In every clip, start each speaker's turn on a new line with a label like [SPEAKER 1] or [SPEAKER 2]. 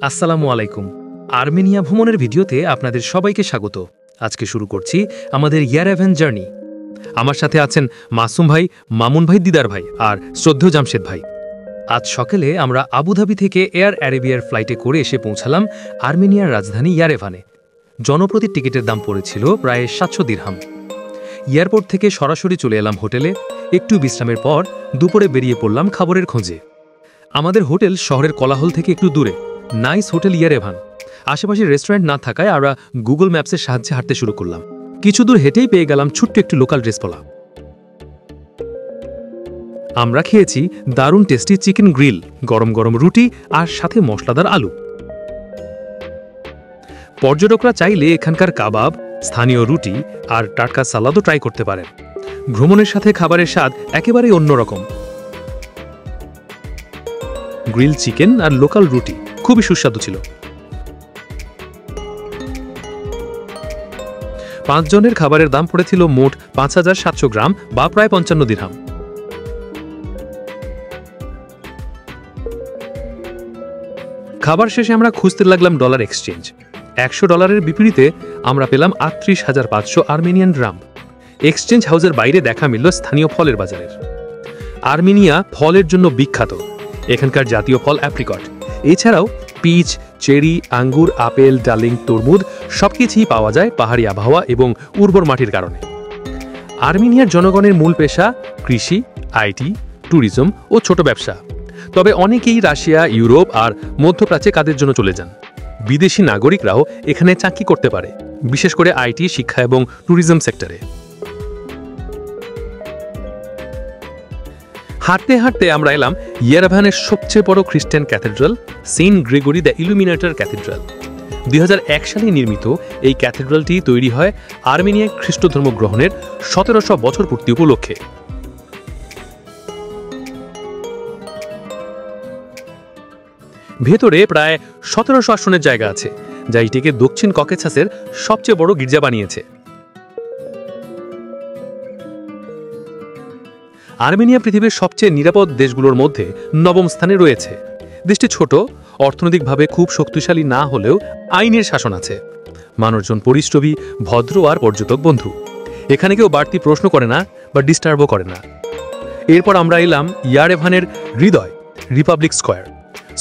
[SPEAKER 1] আসসালামু আলাইকুম। আর্মেনিয়া ভ্রমণের ভিডিওতে আপনাদের সবাইকে স্বাগত। আজকে শুরু করছি আমাদের ইয়ারেভান জার্নি। আমার সাথে আছেন মাসুম ভাই, মামুন ভাই, দিদার ভাই আর শ্রদ্ধেয় জামশেদ ভাই। আজ সকালে আমরা আবুধাবি থেকে এয়ার অ্যারেবিয়ার ফ্লাইটে করে এসে পৌঁছালাম আর্মেনিয়ার রাজধানী ইয়ারেভানে। জনপ্রতি টিকিটের দাম পড়েছিল প্রায় 700 দিরহাম। এয়ারপোর্ট থেকে সরাসরি চলে এলাম হোটেলে। একটু বিশ্রামের পর দুপুরে বেরিয়ে পড়লাম খাবারের খোঁজে। আমাদের হোটেল শহরের কোলাহল থেকে একটু দূরে, নাইস হোটেল ইয়ারেভান। আশেপাশে রেস্টুরেন্ট না থাকায় আমরা গুগল ম্যাপসের সাহায্যে হাঁটতে শুরু করলাম। কিছু দূর হেঁটেই পেয়ে গেলাম ছোট্ট একটু লোকাল রেস্তোরাঁ। আমরা খেয়েছি দারুণ টেস্টি চিকেন গ্রিল, গরম গরম রুটি আর সাথে মশলাদার আলু। পর্যটকরা চাইলে এখানকার কাবাব, স্থানীয় রুটি আর টাটকা সালাদও ট্রাই করতে পারেন। ভ্রমণের সাথে খাবারের স্বাদ একেবারেই অন্যরকম। গ্রিল চিকেন আর লোকাল রুটি খুবই সুস্বাদু ছিল। 5 জনের খাবারের দাম পড়েছিল মোট 5700 গ্রাম বা প্রায় 55 দিরহাম। খাবার শেষে আমরা খুঁজতে লাগলাম ডলার এক্সচেঞ্জ। $100 বিপরীতে আমরা পেলাম 38,500 আর্মেনিয়ান ড্রাম। এক্সচেঞ্জ হাউসের বাইরে দেখা মিলল স্থানীয় ফলের বাজারের। আর্মেনিয়া ফলের জন্য বিখ্যাত। এখানকার জাতীয় ফল অ্যাপ্রিকট। এছাড়াও পিচ, চেরি, আঙ্গুর, আপেল, ডালিম, তরমুজ সবকিছুই পাওয়া যায় পাহাড়ি আবহাওয়া এবং উর্বর মাটির কারণে। আর্মেনিয়ার জনগণের মূল পেশা কৃষি, আইটি, ট্যুরিজম ও ছোট ব্যবসা। তবে অনেকেই রাশিয়া, ইউরোপ আর মধ্যপ্রাচ্যে কাজের জন্য চলে যান। বিদেশি নাগরিকরাও এখানে চাকরি করতে পারে, বিশেষ করে আইটি, শিক্ষা এবং ট্যুরিজম সেক্টরে। হাঁটতে হাঁটতে আমরা এলাম ইয়ারেভানের সবচেয়ে বড় খ্রিস্টান cathedral, Saint Gregory the Illuminator cathedral. 2001 সালে নির্মিত এই ক্যাথেড্রালটি তৈরি হয় আর্মেনিয়ায় খ্রিস্ট ধর্ম গ্রহণের 1700 বছর পূর্তি উপলক্ষে। ভেতরে প্রায় 1700 আসনের জায়গা আছে, যা এটিকে দক্ষিণ ককেসাসের সবচেয়ে বড় গির্জা বানিয়েছে। আর্মেনিয়া পৃথিবীর সবচেয়ে নিরাপদ দেশগুলোর মধ্যে 9ম স্থানে রয়েছে। দেশটি ছোট, অর্থনৈতিকভাবে খুব শক্তিশালী না হলেও আইনের শাসন আছে। মানুষজন পরিশ্রমী, ভদ্র আর পর্যটক বন্ধু। এখানে কেউ বাড়তি প্রশ্ন করে না বা ডিস্টার্বও করে না। এরপর আমরা এলাম ইয়ারেভানের হৃদয়, রিপাবলিক স্কয়ার।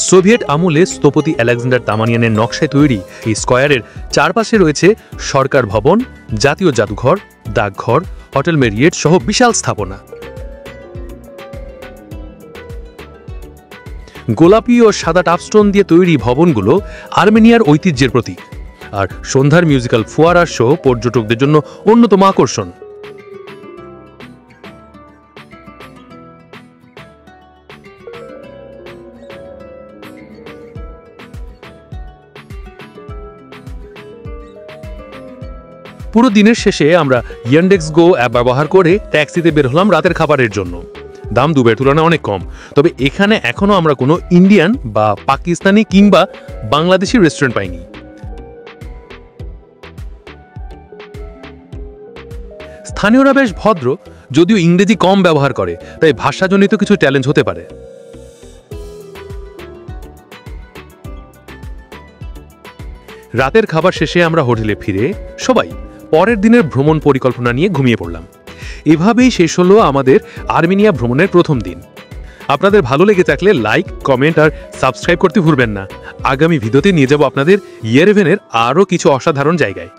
[SPEAKER 1] সোভিয়েত আমলে স্থপতি আলেকজান্ডার তামানিয়ানের নকশায় তৈরি এই স্কয়ারের চারপাশে রয়েছে সরকার ভবন, জাতীয় জাদুঘর, ডাকঘর, হোটেল মেরিয়েট সহ বিশাল স্থাপনা। গোলাপি ও সাদা টাফস্টোন দিয়ে তৈরি ভবনগুলো আর্মেনিয়ার ঐতিহ্যের প্রতীক। আর সন্ধ্যার মিউজিক্যাল ফোয়ারা শো পর্যটকদের জন্য অন্যতম আকর্ষণ। পুরো দিনের শেষে আমরা ইয়ান্ডেক্স গো অ্যাপ ব্যবহার করে ট্যাক্সিতে বের হলাম রাতের খাবারের জন্য। দাম দুবাইয়ের তুলনায় অনেক কম। তবে এখানে এখনো আমরা কোনো ইন্ডিয়ান বা পাকিস্তানি কিংবা বাংলাদেশি রেস্টুরেন্ট পাইনি। স্থানীয়রা বেশ ভদ্র, যদিও ইংরেজি কম ব্যবহার করে, তাই ভাষাজনিত কিছু চ্যালেঞ্জ হতে পারে। রাতের খাবার শেষে আমরা হোটেলে ফিরে সবাই পরের দিনের ভ্রমণ পরিকল্পনা নিয়ে ঘুমিয়ে পড়লাম। এভাবেই শেষ হলো আমাদের আর্মেনিয়া ভ্রমণের প্রথম দিন। আপনাদের ভালো লেগে থাকলে লাইক, কমেন্ট আর সাবস্ক্রাইব করতে ভুলবেন না। আগামী ভিডিওতে নিয়ে যাব আপনাদের ইয়ারেভানের আরও কিছু অসাধারণ জায়গায়।